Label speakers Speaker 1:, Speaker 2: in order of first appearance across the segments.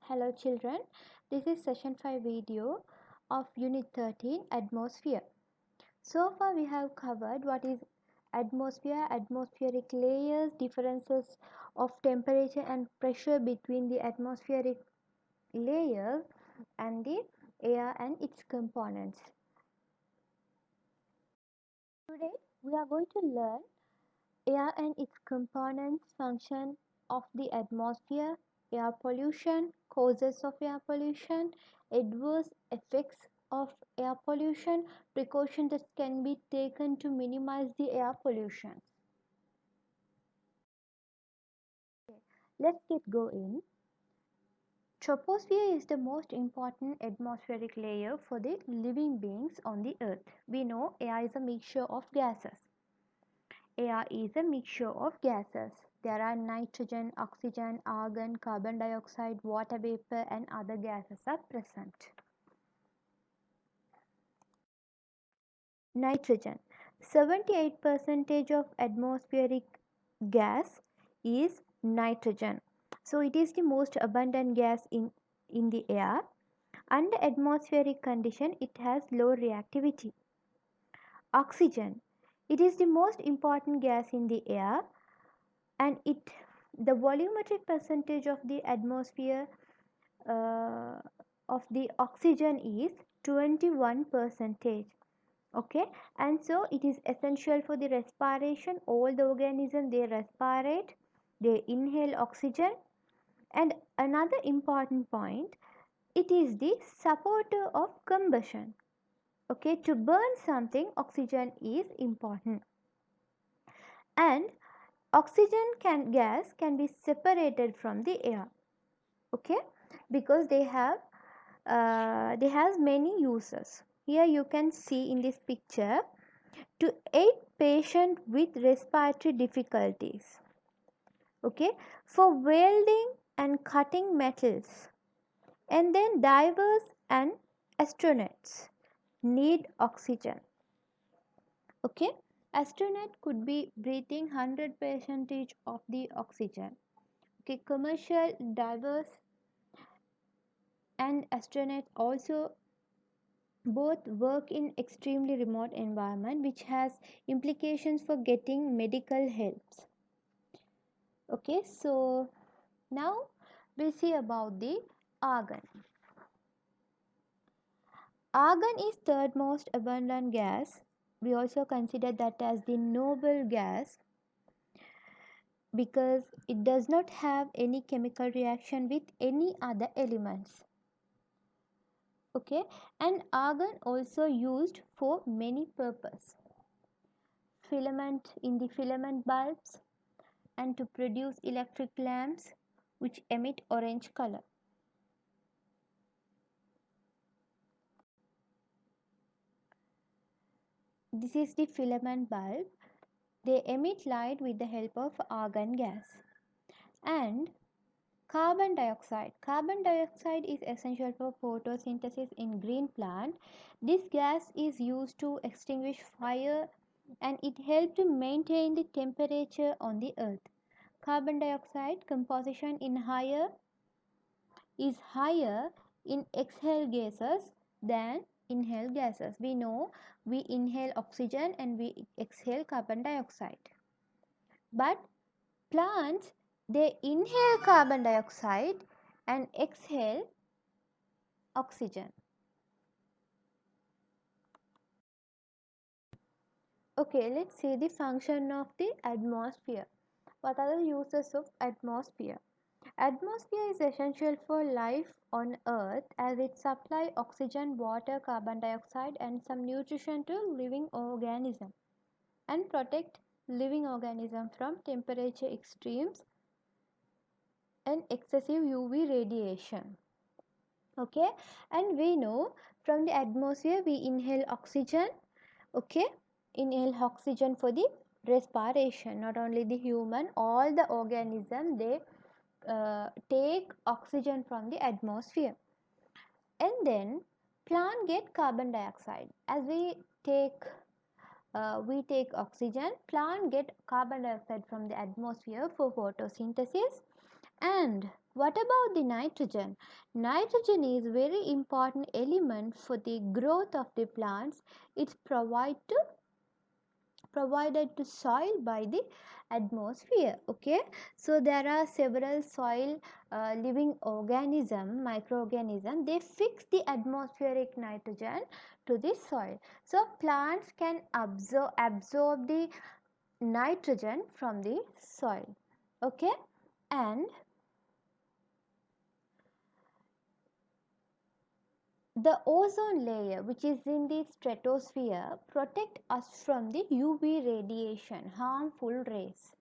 Speaker 1: Hello children, this is session 5 video of unit 13 atmosphere. So far we have covered what is atmosphere, atmospheric layers, differences of temperature and pressure between the atmospheric layers and the air and its components. Today we are going to learn air and its components, function of the atmosphere, air pollution, causes of air pollution, adverse effects of air pollution, precautions that can be taken to minimize the air pollution. Let's get going. Troposphere is the most important atmospheric layer for the living beings on the earth. We know air is a mixture of gases. Air is a mixture of gases. There are nitrogen, oxygen, argon, carbon dioxide, water vapor and other gases are present. Nitrogen. 78% of atmospheric gas is nitrogen. So it is the most abundant gas in the air. Under atmospheric condition, it has low reactivity. Oxygen. It is the most important gas in the air and the volumetric percentage of the atmosphere of the oxygen is 21%. Okay, and so it is essential for the respiration. All the organisms, they respirate, they inhale oxygen. And another important point, it is the supporter of combustion. Okay, to burn something, oxygen is important. And oxygen gas can be separated from the air. Okay, because they has many uses. Here you can see in this picture, to aid patient with respiratory difficulties. Okay, for welding and cutting metals, and then divers and astronauts need oxygen. Okay, astronaut could be breathing 100% of the oxygen. Okay, commercial divers and astronauts also both work in extremely remote environment, which has implications for getting medical helps. Okay, so now we'll see about the argon. Argon is third most abundant gas. We also consider that as the noble gas because it does not have any chemical reaction with any other elements. Okay, and argon also used for many purposes. Filament in the filament bulbs and to produce electric lamps which emit orange color. This is the filament bulb. They emit light with the help of argon gas. And carbon dioxide. Carbon dioxide is essential for photosynthesis in green plant. This gas is used to extinguish fire and it helps to maintain the temperature on the earth. Carbon dioxide composition is higher in exhaled gases than inhaled gases. We know we inhale oxygen and we exhale carbon dioxide. But plants, they inhale carbon dioxide and exhale oxygen. Okay, let's see the function of the atmosphere. What are the uses of atmosphere? Atmosphere is essential for life on earth as it supplies oxygen, water, carbon dioxide and some nutrition to living organism and protect living organism from temperature extremes and excessive UV radiation. Okay, and we know from the atmosphere we inhale oxygen. Okay, inhale oxygen for the respiration. Not only the human, all the organism, they take oxygen from the atmosphere. And then plant get carbon dioxide. As we take oxygen, plant get carbon dioxide from the atmosphere for photosynthesis, and What about the nitrogen? Nitrogen is very important element for the growth of the plants. It's provided to soil by the atmosphere. Okay, so there are several soil living organism, microorganism, they fix the atmospheric nitrogen to the soil, so plants can absorb the nitrogen from the soil. Okay, and the ozone layer, which is in the stratosphere, protect us from the UV radiation, harmful rays.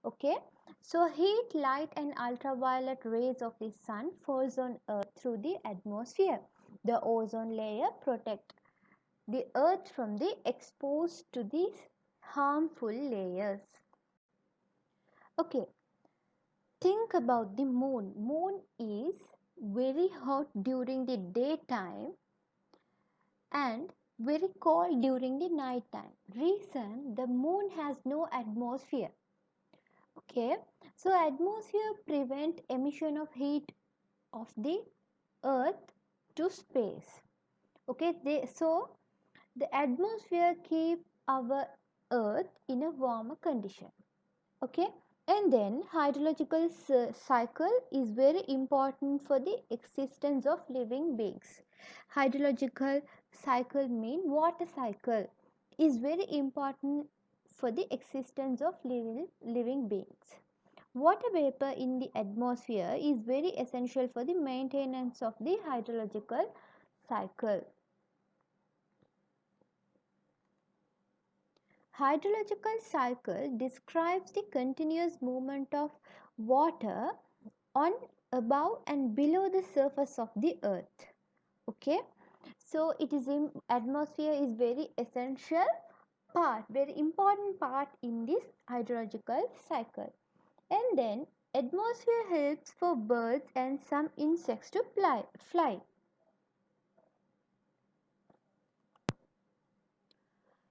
Speaker 1: Okay, so heat, light and ultraviolet rays of the sun falls on earth through the atmosphere. The ozone layer protect the earth from the exposed to these harmful layers. Okay, think about the moon. Moon is very hot during the daytime and very cold during the night time. Reason, the moon has no atmosphere. Okay, so atmosphere prevent emission of heat of the earth to space. Okay, so the atmosphere keep our earth in a warmer condition. Okay, and then hydrological cycle is very important for the existence of living beings. Hydrological cycle mean water cycle is very important for the existence of living beings. Water vapor in the atmosphere is very essential for the maintenance of the hydrological cycle. Hydrological cycle describes the continuous movement of water on, above and below the surface of the earth. Okay, so it is in atmosphere is very essential part, very important part in this hydrological cycle. And then atmosphere helps for birds and some insects to fly.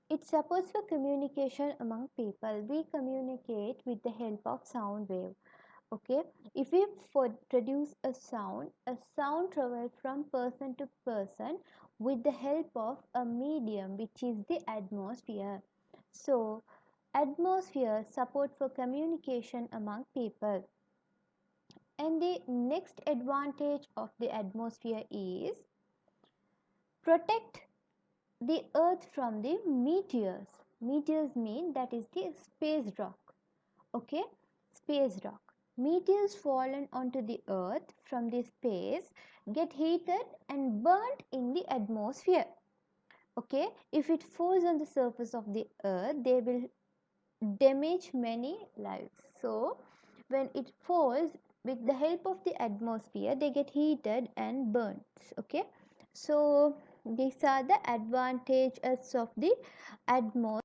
Speaker 1: It supports for communication among people. We communicate with the help of sound wave. Okay, if we produce a sound travels from person to person with the help of a medium, which is the atmosphere. So atmosphere support for communication among people. And the next advantage of the atmosphere is protect the earth from the meteors. Meteors mean that is the space rock. Okay, space rock. Meteors fallen onto the earth from the space get heated and burnt in the atmosphere. Okay, if it falls on the surface of the earth, they will damage many lives. So when it falls, with the help of the atmosphere, they get heated and burnt. Okay, so these are the advantages of the atmosphere.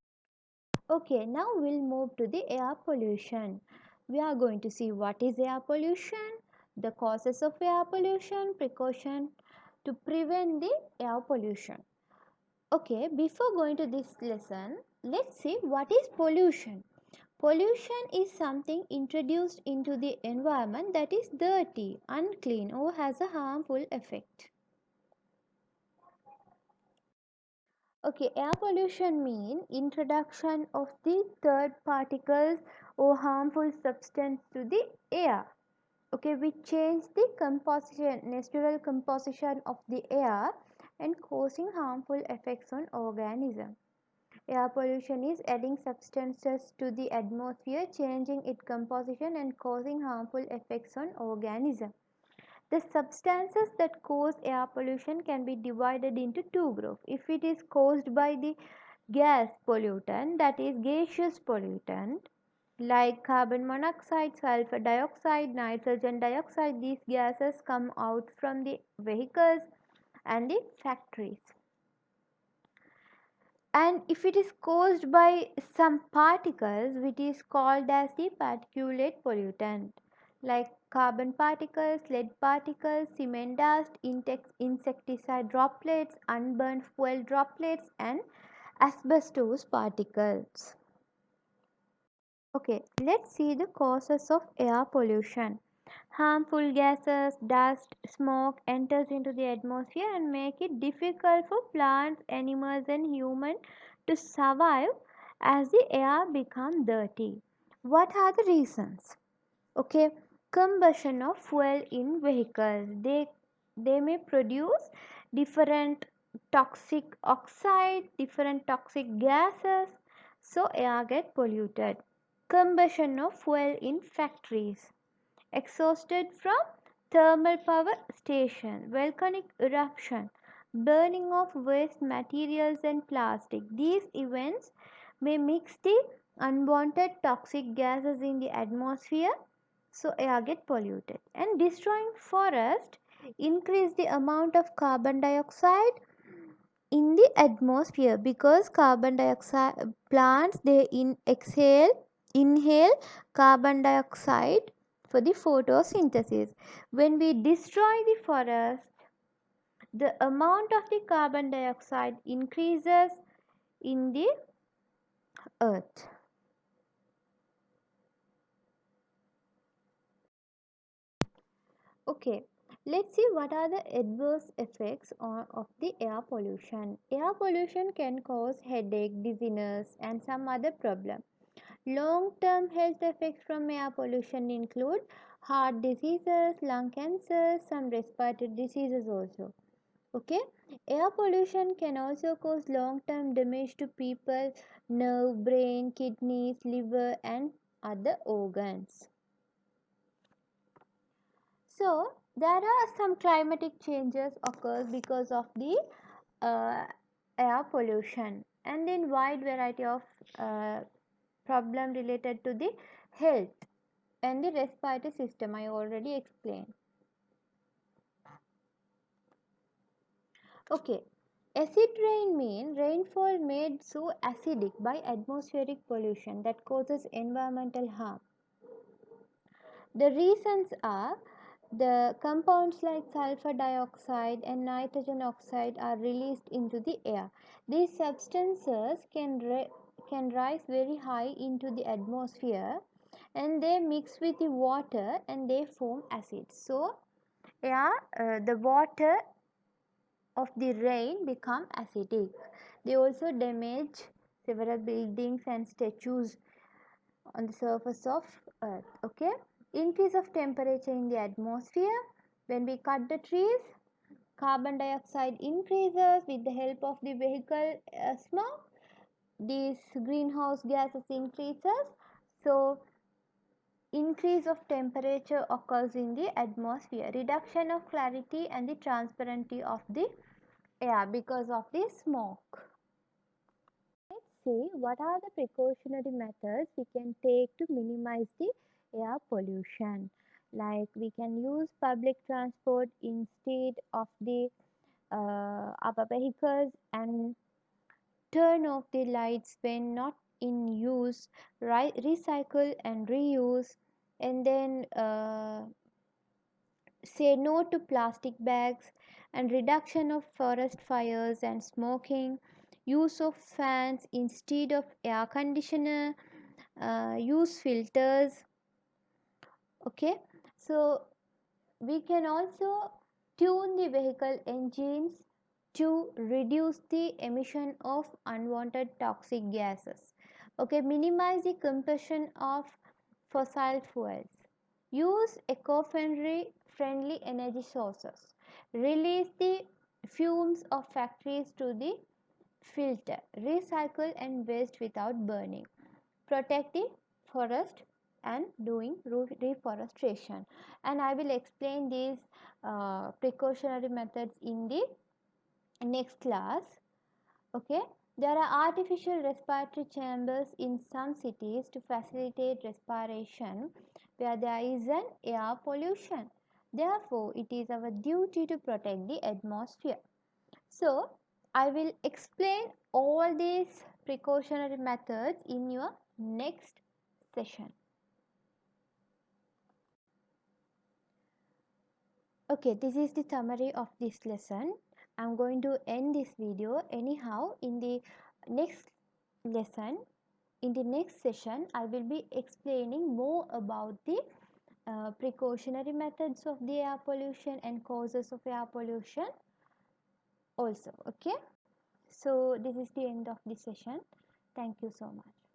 Speaker 1: Okay, now we'll move to the air pollution. We are going to see what is air pollution, the causes of air pollution, precaution to prevent the air pollution. Okay, before going to this lesson, let's see what is pollution. Pollution is something introduced into the environment that is dirty, unclean, or has a harmful effect. Okay, air pollution means introduction of the third particles or harmful substance to the air. Okay, which change the composition, natural composition of the air and causing harmful effects on organism. Air pollution is adding substances to the atmosphere, changing its composition and causing harmful effects on organism. The substances that cause air pollution can be divided into two groups. If it is caused by the gas pollutant, that is gaseous pollutant, like carbon monoxide, sulfur dioxide, nitrogen dioxide, these gases come out from the vehicles and the factories. And if it is caused by some particles, which is called as the particulate pollutant, like carbon particles, lead particles, cement dust, insecticide droplets, unburned fuel droplets and asbestos particles. Okay, let's see the causes of air pollution. Harmful gases, dust, smoke enters into the atmosphere and make it difficult for plants, animals and humans to survive as the air becomes dirty. What are the reasons? Okay, combustion of fuel in vehicles. They may produce different toxic oxide, different toxic gases, so air get polluted. Combustion of fuel in factories, exhausted from thermal power station, volcanic eruption, burning of waste materials and plastic. These events may mix the unwanted toxic gases in the atmosphere, so air get polluted. And destroying forest increase the amount of carbon dioxide in the atmosphere, because carbon dioxide plants they inhale carbon dioxide for the photosynthesis. When we destroy the forest, the amount of the carbon dioxide increases in the earth. Okay, let's see what are the adverse effects of the air pollution. Air pollution can cause headache, dizziness, and some other problem. Long-term health effects from air pollution include heart diseases, lung cancer, some respiratory diseases also. Okay, air pollution can also cause long-term damage to people, nerve, brain, kidneys, liver, and other organs. So there are some climatic changes occurs because of the uh, air pollution, and then wide variety of uh, problem related to the health and the respiratory system I already explained. Okay, acid rain means rainfall made so acidic by atmospheric pollution that causes environmental harm. The reasons are the compounds like sulfur dioxide and nitrogen oxide are released into the air. These substances can rise very high into the atmosphere, and they mix with the water and they form acids. So, the water of the rain become acidic. They also damage several buildings and statues on the surface of earth. Okay, increase of temperature in the atmosphere. When we cut the trees, carbon dioxide increases with the help of the vehicle smoke. These greenhouse gases increases, so increase of temperature occurs in the atmosphere. Reduction of clarity and the transparency of the air because of the smoke. Let's see what are the precautionary methods we can take to minimize the air pollution. Like we can use public transport instead of the our vehicles, and turn off the lights when not in use, recycle and reuse, and then say no to plastic bags, and reduction of forest fires and smoking, use of fans instead of air conditioner, use filters. Okay, so we can also tune the vehicle engines to reduce the emission of unwanted toxic gases. Okay, minimize the combustion of fossil fuels, use eco-friendly energy sources, release the fumes of factories to the filter, recycle and waste without burning, protect the forest and doing reforestation. And I will explain these precautionary methods in the next class. Okay, there are artificial respiratory chambers in some cities to facilitate respiration where there is an air pollution. Therefore it is our duty to protect the atmosphere. So I will explain all these precautionary methods in your next session. Okay, this is the summary of this lesson. I'm going to end this video anyhow. In the next lesson, in the next session, I will be explaining more about the precautionary methods of the air pollution and causes of air pollution also. Okay, so this is the end of the session. Thank you so much.